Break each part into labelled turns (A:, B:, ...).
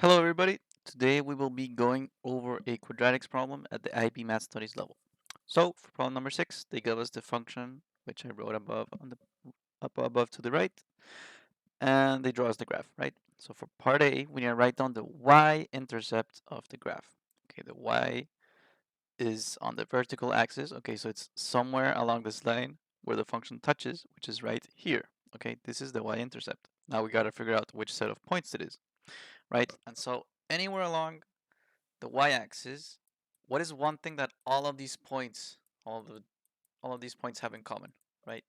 A: Hello everybody, today we will be going over a quadratics problem at the IB Math Studies level. So for problem number 6, they give us the function which I wrote above on the up above to the right, and they draw us the graph, right? So for part A, we need to write down the y-intercept of the graph. Okay, the y is on the vertical axis, okay, so it's somewhere along this line where the function touches, which is right here. Okay, this is the y-intercept. Now we got to figure out which set of points it is, right? And so anywhere along the y-axis, what is one thing that all of these points, all of these points have in common, right?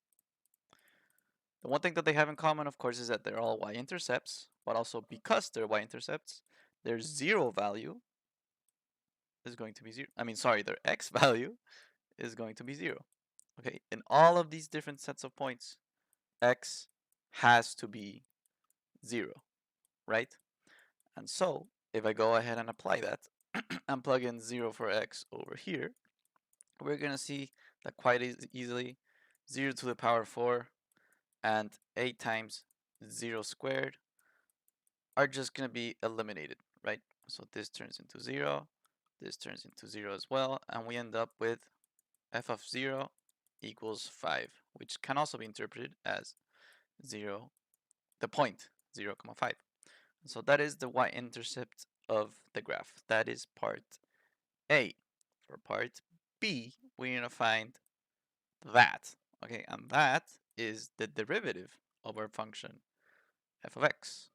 A: The one thing that they have in common, of course, is that they're all y-intercepts, but also because they're y-intercepts, their zero value is going to be zero. I mean, sorry, their x value is going to be zero. Okay, in all of these different sets of points, x has to be zero, right? And so, if I go ahead and apply that and plug in 0 for x over here, we're going to see that quite easily 0 to the power 4 and 8 times 0 squared are just going to be eliminated, right? So this turns into 0, this turns into 0 as well, and we end up with f of 0 equals 5, which can also be interpreted as 0, the point 0, 5. So that is the y-intercept of the graph. That is part A. For part B, we're going to find that. Okay, and that is the derivative of our function f of x.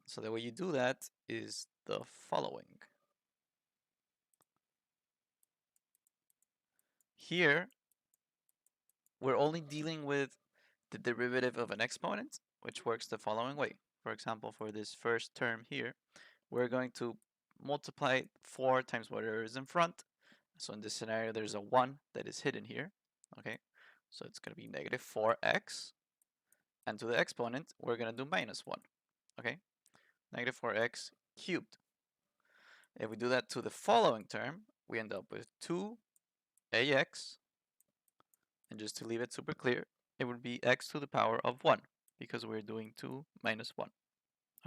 A: So the way you do that is the following. Here, we're only dealing with the derivative of an exponent, which works the following way. For example, for this first term here, we're going to multiply 4 times whatever is in front. So in this scenario, there's a 1 that is hidden here. Okay, so it's going to be negative 4x. And to the exponent, we're going to do minus 1. Okay, negative 4x cubed. If we do that to the following term, we end up with 2ax. And just to leave it super clear, it would be x to the power of 1 because we're doing 2 minus 1.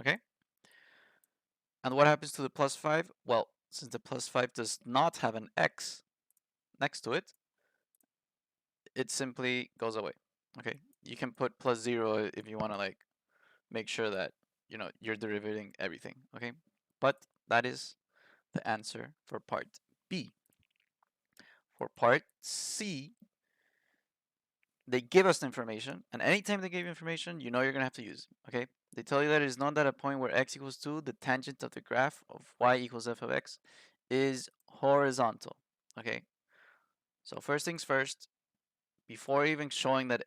A: Okay? And what happens to the plus 5? Well, since the plus 5 does not have an x next to it, it simply goes away. Okay? You can put plus 0 if you want to like make sure that you're derivating everything. Okay? But that is the answer for part B. For part C, they give us the information, and anytime they give you information, you know you're gonna have to use it. Okay? They tell you that it is known that a point where x equals 2, the tangent of the graph of y equals f of x is horizontal. Okay? So first things first, before even showing that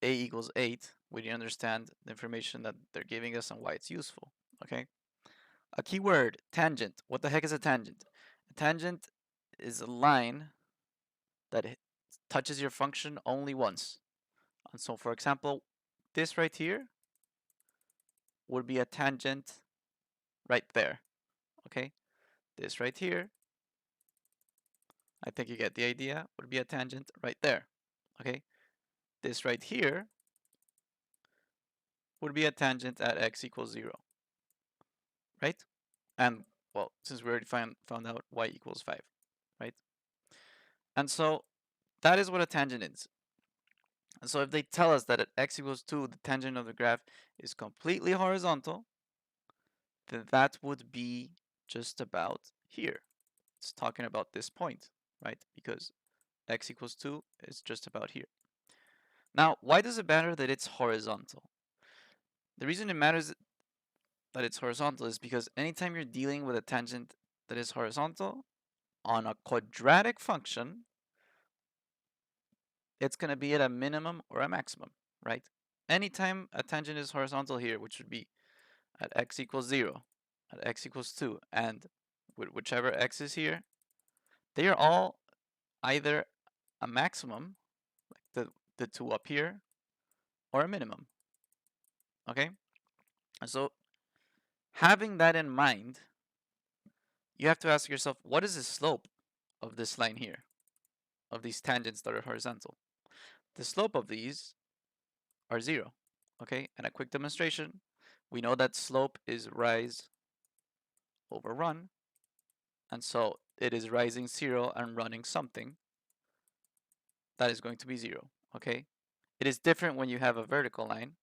A: a equals 8, we need to understand the information that they're giving us and why it's useful. Okay? A key word, tangent. What the heck is a tangent? A tangent is a line that touches your function only once. And so for example, this right here would be a tangent right there. Okay, this right here, I think you get the idea, would be a tangent right there. Okay, this right here would be a tangent at x equals 0, right? And well, since we already found out y equals 5, right? And so that is what a tangent is. And so if they tell us that at x equals 2, the tangent of the graph is completely horizontal, then that would be just about here. It's talking about this point, right? Because x equals 2 is just about here. Now, why does it matter that it's horizontal? The reason it matters that it's horizontal is because anytime you're dealing with a tangent that is horizontal on a quadratic function, it's going to be at a minimum or a maximum, right? Anytime a tangent is horizontal here, which would be at x equals 0, at x equals 2, and whichever x is here, they are all either a maximum, like the two up here, or a minimum. Okay? And so having that in mind, you have to ask yourself, what is the slope of this line here, of these tangents that are horizontal? The slope of these are 0. Okay? And a quick demonstration, we know that slope is rise over run. And so it is rising 0 and running something that is going to be 0, okay? It is different when you have a vertical line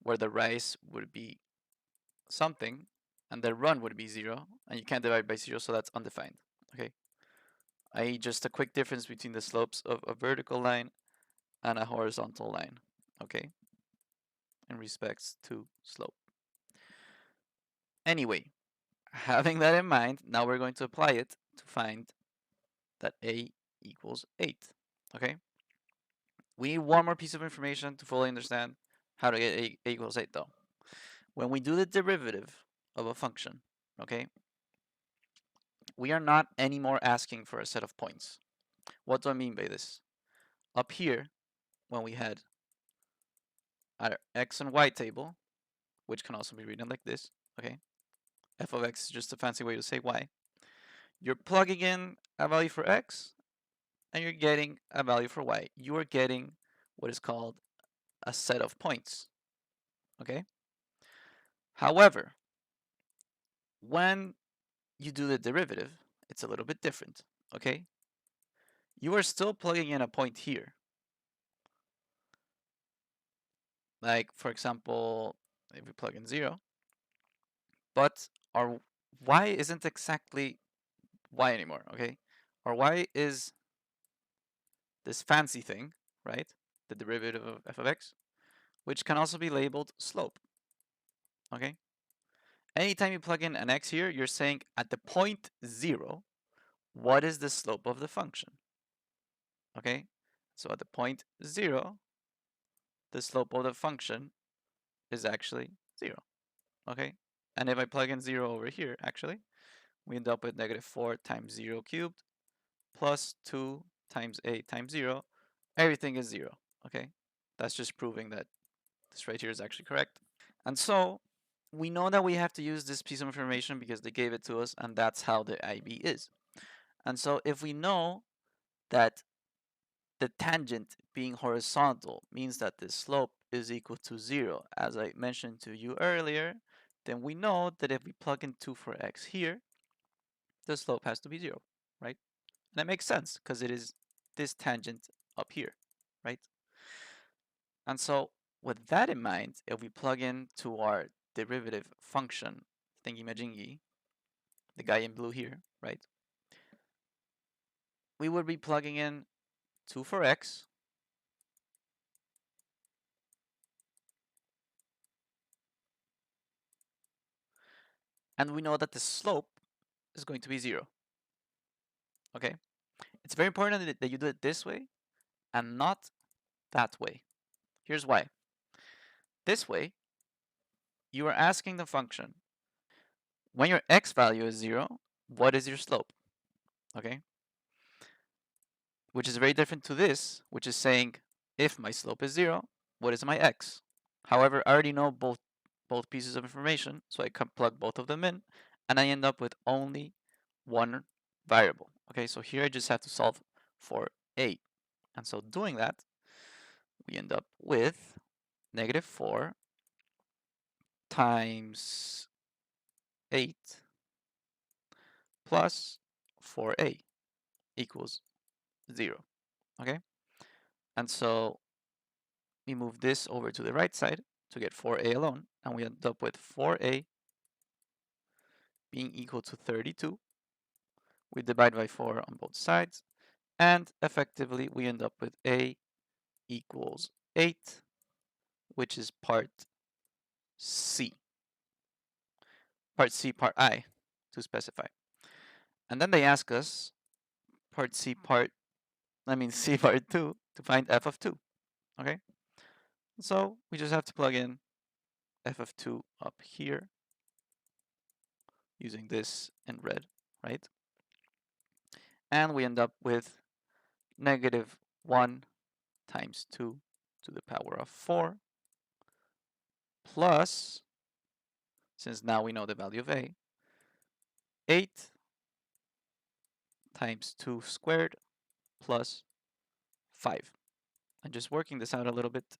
A: where the rise would be something and the run would be 0, and you can't divide by 0, so that's undefined, okay? I.e. just a quick difference between the slopes of a vertical line and a horizontal line, okay? In respects to slope. Anyway, having that in mind, now we're going to apply it to find that a equals 8, okay? We need one more piece of information to fully understand how to get a equals 8 though. When we do the derivative of a function, okay, we are not anymore asking for a set of points. What do I mean by this? Up here, when we had our x and y table, which can also be written like this, okay, f of x is just a fancy way to say y, you're plugging in a value for x and you're getting a value for y. You are getting what is called a set of points, okay? However, when you do the derivative, it's a little bit different, okay? You are still plugging in a point here. Like, for example, if we plug in 0, but our y isn't exactly y anymore, okay? Our y is this fancy thing, right? The derivative of f of x, which can also be labeled slope, okay? Anytime you plug in an x here, you're saying at the point 0, what is the slope of the function, okay? So at the point 0, the slope of the function is actually 0, okay? And if I plug in 0 over here, actually, we end up with negative 4 times 0 cubed plus 2 times a times 0. Everything is 0, okay? That's just proving that this right here is actually correct. And so we know that we have to use this piece of information because they gave it to us, and that's how the IB is. And so if we know that the tangent being horizontal means that the slope is equal to 0, as I mentioned to you earlier, then we know that if we plug in 2 for x here, the slope has to be 0, right? And that makes sense because it is this tangent up here, right? And so with that in mind, if we plug in to our derivative function, thingy majingy, the guy in blue here, right? We would be plugging in 2 for x, and we know that the slope is going to be 0, okay? It's very important that you do it this way and not that way. Here's why. This way, you are asking the function, when your x value is 0, what is your slope, okay? Which is very different to this, which is saying, if my slope is 0, what is my x? However, I already know both pieces of information, so I can plug both of them in, and I end up with only one variable. Okay, so here I just have to solve for a. And so doing that, we end up with negative 4 times 8 plus 4a equals 0. Okay, and so we move this over to the right side to get 4a alone, and we end up with 4a being equal to 32. We divide by 4 on both sides, and effectively we end up with a equals 8, which is part C. Part C, part I, to specify. And then they ask us part C, C part 2 to find f of 2, okay? So we just have to plug in f of 2 up here using this in red, right? And we end up with negative 1 times 2 to the power of 4 plus, since now we know the value of a, 8 times 2 squared plus 5. And just working this out a little bit,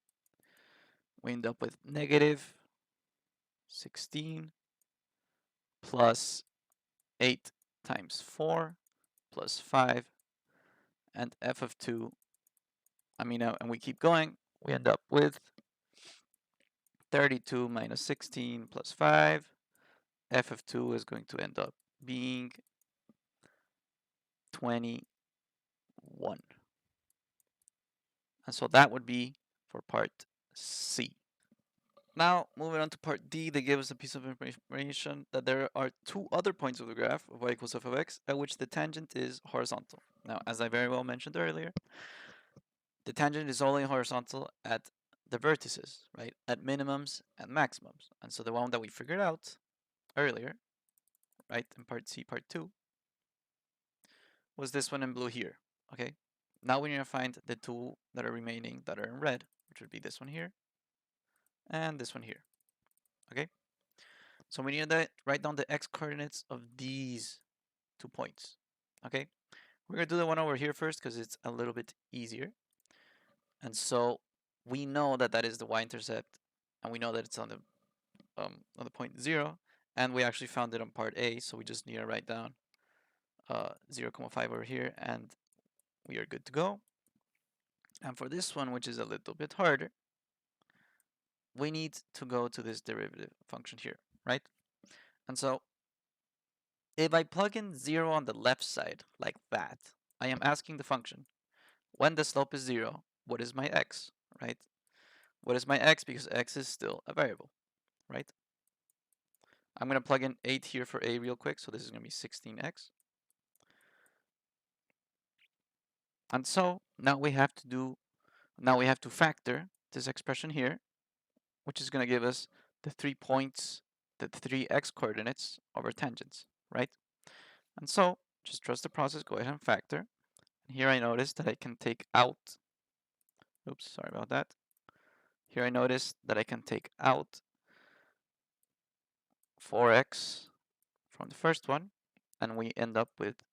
A: we end up with negative 16 plus 8 times 4 plus 5, and f of 2, and we keep going, we end up with 32 minus 16 plus 5. F of 2 is going to end up being 21. And so that would be for part C. Now, moving on to part D, they give us a piece of information that there are two other points of the graph of y equals f of x at which the tangent is horizontal. Now, as I very well mentioned earlier, the tangent is only horizontal at the vertices, right? At minimums and maximums. And so the one that we figured out earlier, right, in part C, part 2, was this one in blue here, okay? Now we need to find the two that are remaining that are in red, which would be this one here and this one here, okay? So we need to write down the x coordinates of these 2 points, okay? We're gonna do the one over here first because it's a little bit easier. And so we know that that is the y-intercept, and we know that it's on the point 0, and we actually found it on part A, so we just need to write down 0, 5 over here, and we are good to go. And for this one, which is a little bit harder, we need to go to this derivative function here, right? And so if I plug in 0 on the left side, like that, I am asking the function, when the slope is 0, what is my x, right? What is my x? Because x is still a variable, right? I'm going to plug in 8 here for a real quick, so this is going to be 16x. And so now we have to factor this expression here, which is going to give us the 3 points, the 3 x coordinates over tangents, right? And so just trust the process, go ahead and factor. And here I notice that I can take out, oops, sorry about that. Here I notice that I can take out 4x from the first one, and we end up with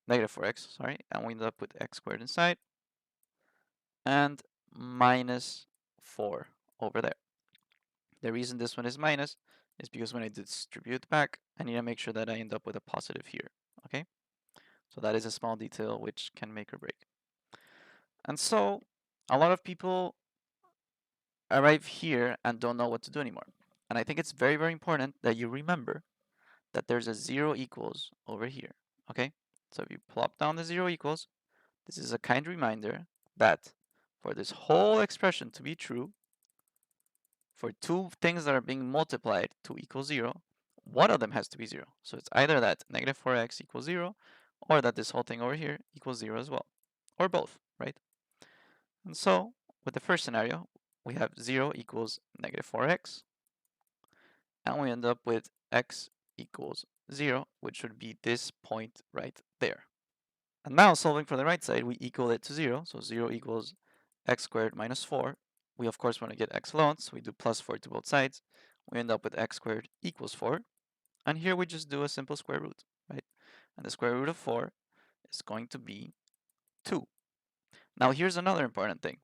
A: negative 4x, sorry, and we end up with x squared inside, and minus 4 over there. The reason this one is minus is because when I distribute back, I need to make sure that I end up with a positive here, okay? So that is a small detail which can make or break. And so a lot of people arrive here and don't know what to do anymore. And I think it's very, very important that you remember that there's a 0 equals over here, okay? So if you plop down the 0 equals, this is a kind reminder that for this whole expression to be true, for two things that are being multiplied to equal 0, one of them has to be 0. So it's either that negative 4x equals 0, or that this whole thing over here equals 0 as well, or both, right? And so with the first scenario, we have 0 equals negative 4x, and we end up with x equals 0, which would be this point right there. And now solving for the right side, we equal it to 0, so 0 equals x squared minus 4. We of course want to get x alone, so we do plus 4 to both sides. We end up with x squared equals 4. And here we just do a simple square root, right? And the square root of 4 is going to be 2. Now here's another important thing.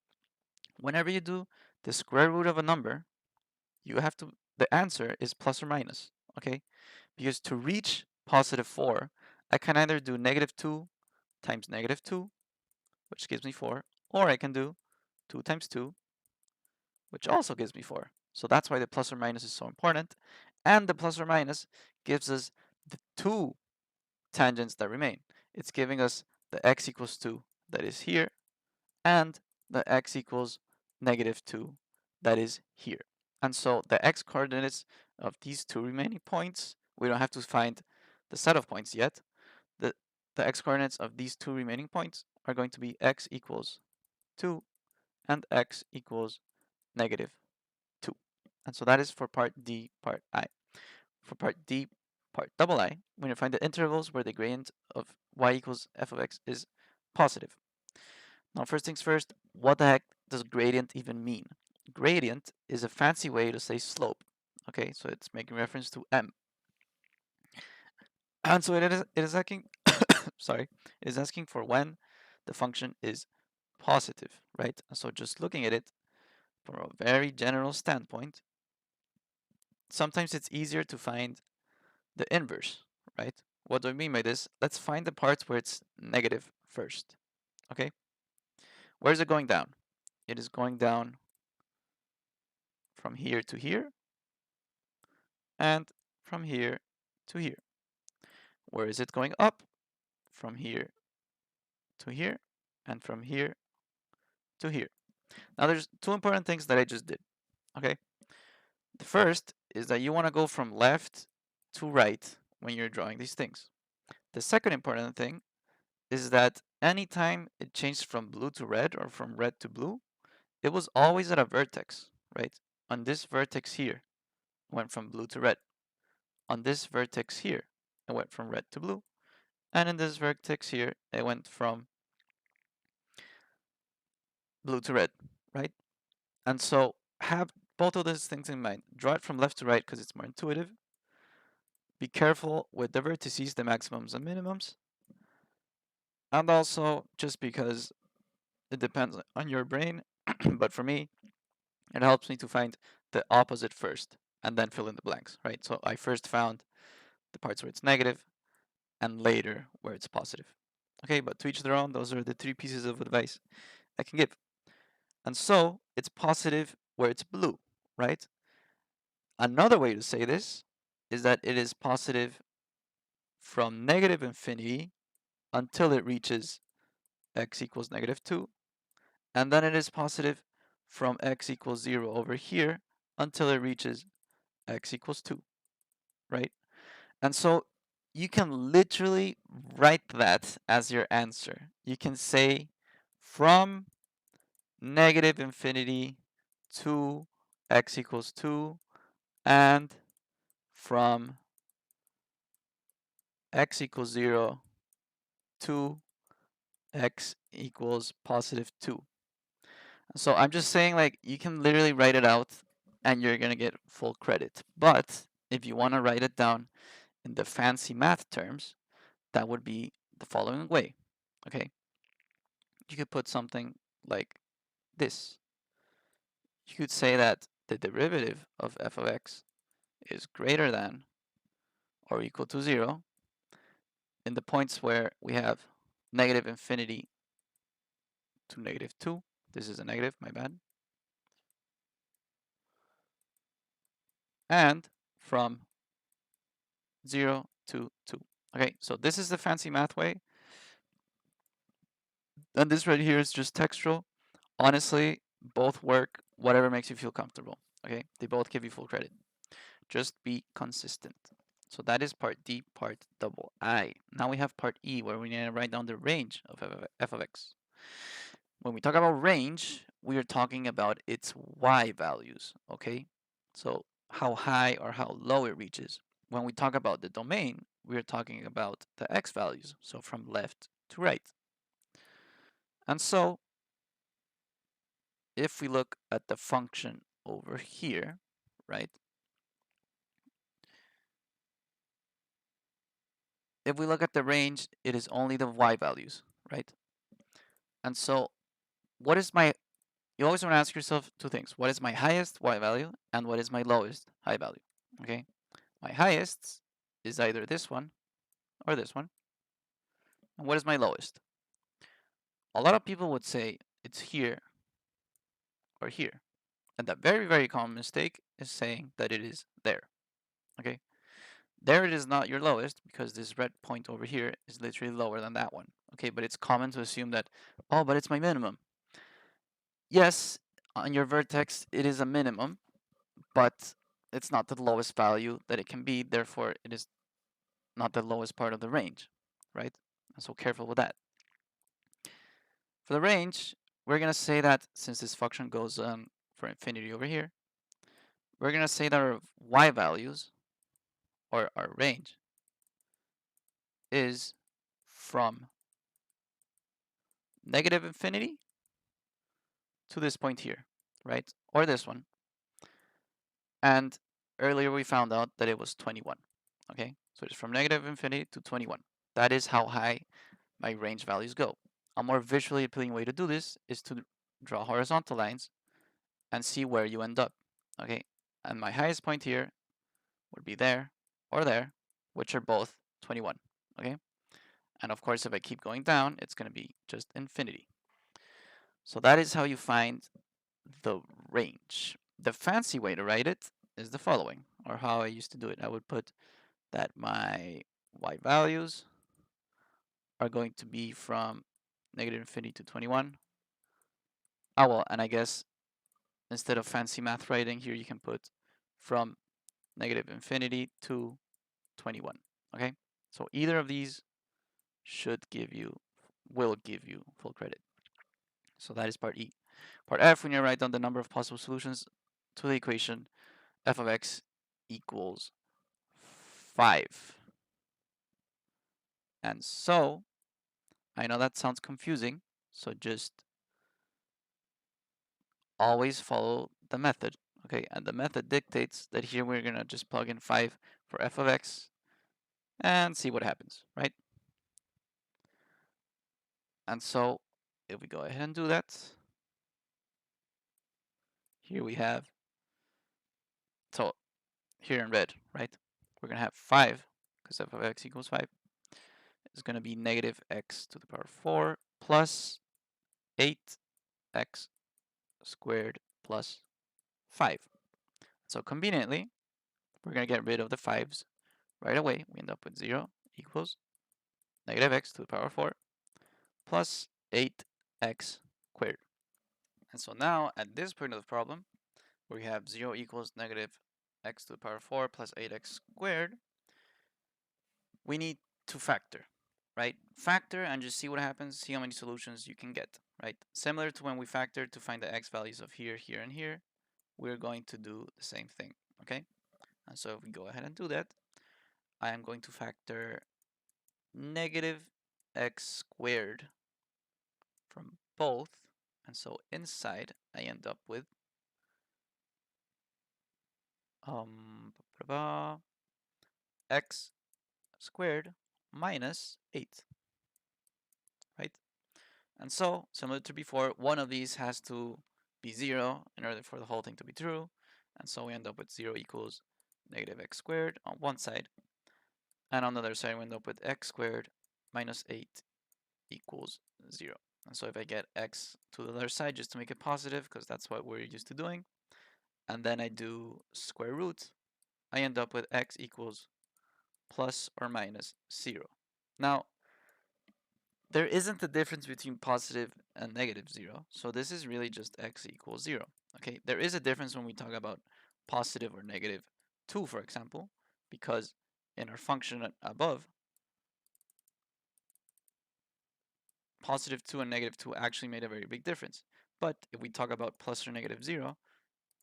A: Whenever you do the square root of a number, the answer is plus or minus, okay? Because to reach positive 4, I can either do negative 2 times negative 2, which gives me 4, or I can do 2 times 2, which also gives me 4. So that's why the plus or minus is so important. And the plus or minus gives us the two tangents that remain. It's giving us the x equals 2 that is here, and the x equals negative 2 that is here. And so the x coordinates of these two remaining points, we don't have to find the set of points yet. The x coordinates of these two remaining points are going to be x equals 2 and x equals negative 2. And so that is for part D, part I. For part D, part double I, we're going to find the intervals where the gradient of y equals f of x is positive. Now first things first, what the heck does gradient even mean? Gradient is a fancy way to say slope. Okay, so it's making reference to m. And so it is asking sorry, it is asking for when the function is positive, right? So just looking at it from a very general standpoint, sometimes it's easier to find the inverse, right? What do I mean by this? Let's find the parts where it's negative first, okay? Where is it going down? It is going down from here to here and from here to here. Where is it going up? From here to here and from here to here. Now there's two important things that I just did, okay? The first is that you want to go from left to right when you're drawing these things. The second important thing is that anytime it changed from blue to red or from red to blue, it was always at a vertex, right? On this vertex here, it went from blue to red. On this vertex here, it went from red to blue. And in this vertex here, it went from blue to red, right? And so have both of those things in mind. Draw it from left to right because it's more intuitive. Be careful with the vertices, the maximums and minimums. And also, just because it depends on your brain, but for me, it helps me to find the opposite first and then fill in the blanks, right? So I first found the parts where it's negative and later where it's positive. Okay, but to each their own, those are the three pieces of advice I can give. And so it's positive where it's blue, right? Another way to say this is that it is positive from negative infinity until it reaches x equals negative 2, and then it is positive from x equals 0 over here until it reaches x equals 2, right? And so you can literally write that as your answer. You can say from negative infinity to x equals 2 and from x equals 0 to x equals positive 2. So I'm just saying, like, you can literally write it out and you're going to get full credit. But if you want to write it down in the fancy math terms, that would be the following way. Okay? You could put something like this. You could say that the derivative of f of x is greater than or equal to 0 in the points where we have negative infinity to negative 2. This is a negative, my bad. And from 0 to 2. Okay, so this is the fancy math way. And this right here is just textual. Honestly, both work, whatever makes you feel comfortable. Okay, they both give you full credit. Just be consistent. So that is part D, part double I. Now we have part E, where we need to write down the range of f of x. When we talk about range, we are talking about its y values, okay? So how high or how low it reaches. When we talk about the domain, we are talking about the x values, so from left to right. And so if we look at the function over here, right? If we look at the range, it is only the y values, right? And so what is my, you always want to ask yourself two things. What is my highest y value and what is my lowest high value, okay? My highest is either this one or this one. And what is my lowest? A lot of people would say it's here or here. And the very, very common mistake is saying that it is there, okay? There it is not your lowest because this red point over here is literally lower than that one. Okay, but it's common to assume that, oh, but it's my minimum. Yes, on your vertex, it is a minimum, but it's not the lowest value that it can be. Therefore, it is not the lowest part of the range, right? So careful with that. For the range, we're going to say that since this function goes on for infinity over here, we're going to say that our y values, or our range, is from negative infinity to this point here, right? Or this one. And earlier we found out that it was 21, okay? So it's from negative infinity to 21. That is how high my range values go. A more visually appealing way to do this is to draw horizontal lines and see where you end up, okay? And my highest point here would be there or there, which are both 21, okay? And of course, if I keep going down, it's going to be just infinity. So that is how you find the range. The fancy way to write it is the following, or how I used to do it. I would put that my y values are going to be from negative infinity to 21. Oh, well, and I guess instead of fancy math writing here, you can put from negative infinity to 21, okay? So either of these will give you full credit. So that is part E. Part F, we need to write down the number of possible solutions to the equation f of x equals 5. And so, I know that sounds confusing, so just always follow the method, okay? And the method dictates that here we're gonna just plug in 5 for f of x and see what happens, right? And so, if we go ahead and do that, here we have, so here in red, right? We're gonna have 5, because f of x equals 5, is gonna be negative x to the power 4 plus 8x squared plus 5. So conveniently, we're going to get rid of the 5's right away. We end up with 0 equals negative x to the power 4 plus 8x squared. And so now, at this point of the problem, where we have 0 equals negative x to the power 4 plus 8x squared, we need to factor, right? Factor and just see what happens, see how many solutions you can get, right? Similar to when we factored to find the x values of here, here, and here, we're going to do the same thing, okay? And so if we go ahead and do that, I am going to factor negative x squared from both. And so inside, I end up with um, x squared minus 8, right? And so, similar to before, one of these has to be 0 in order for the whole thing to be true. And so we end up with 0 equals negative x squared on one side. And on the other side, we end up with x squared minus 8 equals 0. And so if I get x to the other side just to make it positive, because that's what we're used to doing, and then I do square root, I end up with x equals plus or minus 0. Now, there isn't a difference between positive and negative 0, so this is really just x equals 0. Okay, there is a difference when we talk about positive or negative 2, for example, because in our function above, positive 2 and negative 2 actually made a very big difference. But if we talk about plus or negative 0,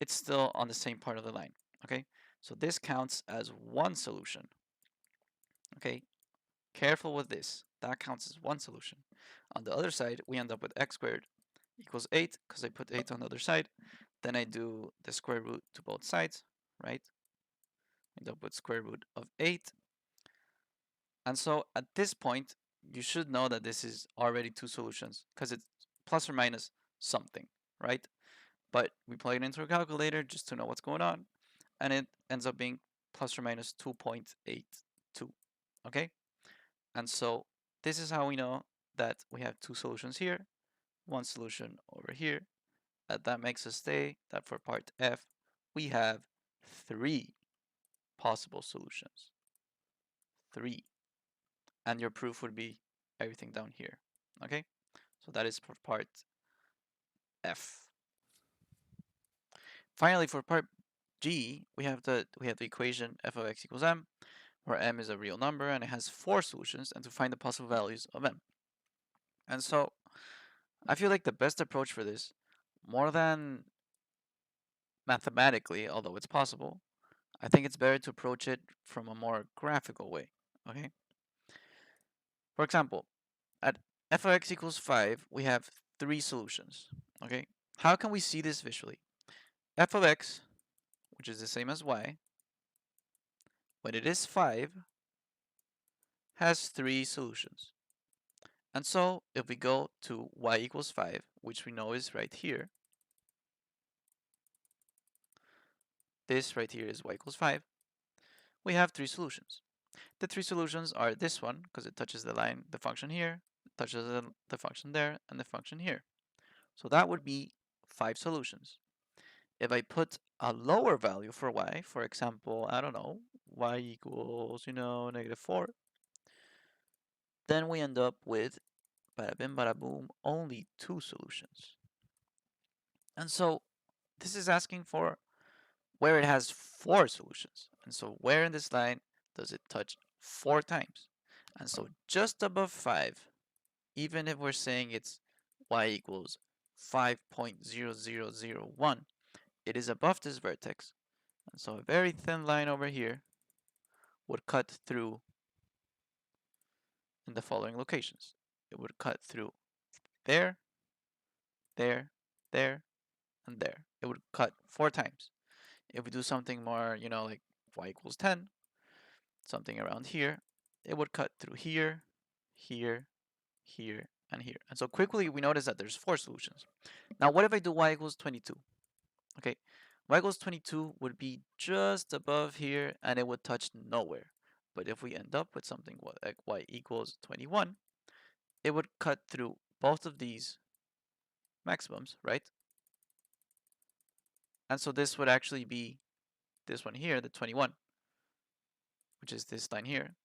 A: it's still on the same part of the line, okay? So this counts as one solution, okay? Careful with this. That counts as one solution. On the other side, we end up with x squared equals 8, because I put 8 on the other side. Then I do the square root to both sides, right? End up with square root of 8. And so at this point, you should know that this is already two solutions, because it's plus or minus something, right? But we plug it into a calculator just to know what's going on, and it ends up being plus or minus 2.82, okay? And so this is how we know that we have two solutions here, one solution over here, and that makes us say that for part F, we have 3 possible solutions. 3. And your proof would be everything down here, okay? So that is for part F. Finally, for part G, we have the equation f of x equals m, where m is a real number and it has 4 solutions, and to find the possible values of m. And so I feel like the best approach for this, more than mathematically, although it's possible, I think it's better to approach it from a more graphical way, okay? For example, at f of x equals 5, we have 3 solutions, okay? How can we see this visually? F of x, which is the same as y, when it is 5, has 3 solutions. And so if we go to y equals 5, which we know is right here, this right here is y equals 5, we have 3 solutions. The three solutions are this one, because it touches the line, the function here, touches the function there, and the function here. So that would be 5 solutions. If I put a lower value for y, for example, I don't know, y equals, -4, then we end up with, bada bim, bada boom, only 2 solutions. And so this is asking for where it has 4 solutions. And so where in this line does it touch 4 times? And so just above 5, even if we're saying it's y equals 5.0001, it is above this vertex. And so a very thin line over here would cut through in the following locations. It would cut through there, there, there, and there. It would cut 4 times. If we do something more, like y equals 10, something around here, it would cut through here, here, here, and here. And so quickly we notice that there's 4 solutions. Now what if I do y equals 22? Okay, y equals 22 would be just above here and it would touch nowhere. But if we end up with something like y equals 21, it would cut through both of these maximums, right? And so this would actually be this one here, the 21, which is this line here,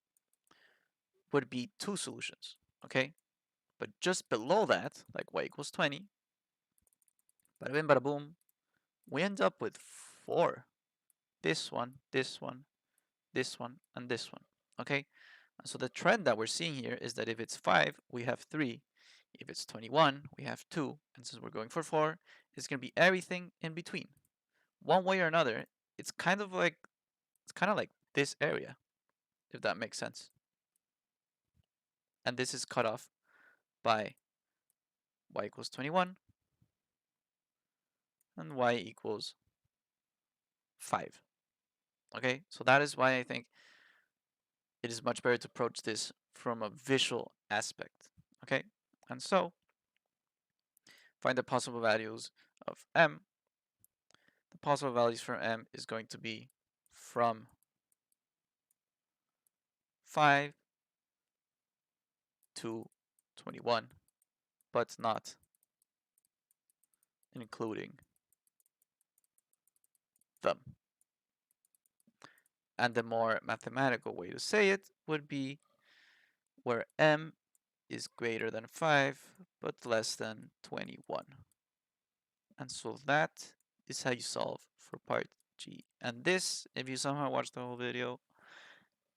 A: would be 2 solutions, okay? But just below that, like y equals 20, bada bim, bada boom, we end up with 4. This one, this one, this one, and this one, okay? So the trend that we're seeing here is that if it's 5, we have 3. If it's 21, we have 2. And since we're going for 4, it's going to be everything in between. One way or another, it's kind of like this area, if that makes sense. And this is cut off by y equals 21 and y equals 5. Okay, so that is why I think it is much better to approach this from a visual aspect. Okay, and so find the possible values of m. The possible values for m is going to be from 5 to 21, but not including them. And the more mathematical way to say it would be where m is greater than 5 but less than 21. And so that is how you solve for part G. And this, if you somehow watch the whole video,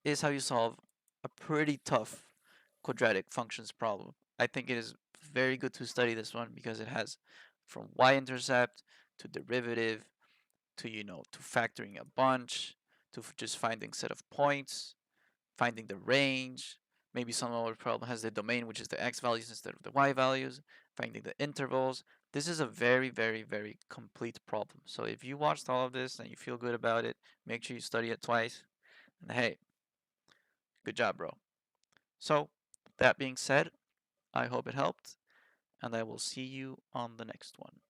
A: is how you solve a pretty tough quadratic functions problem. I think it is very good to study this one because it has from y-intercept to derivative to, to factoring a bunch, to just finding set of points, finding the range. Maybe some other problem has the domain, which is the x values instead of the y values, finding the intervals. This is a very, very, very complete problem. So if you watched all of this and you feel good about it, make sure you study it twice. And hey, good job, bro. So that being said, I hope it helped, and I will see you on the next one.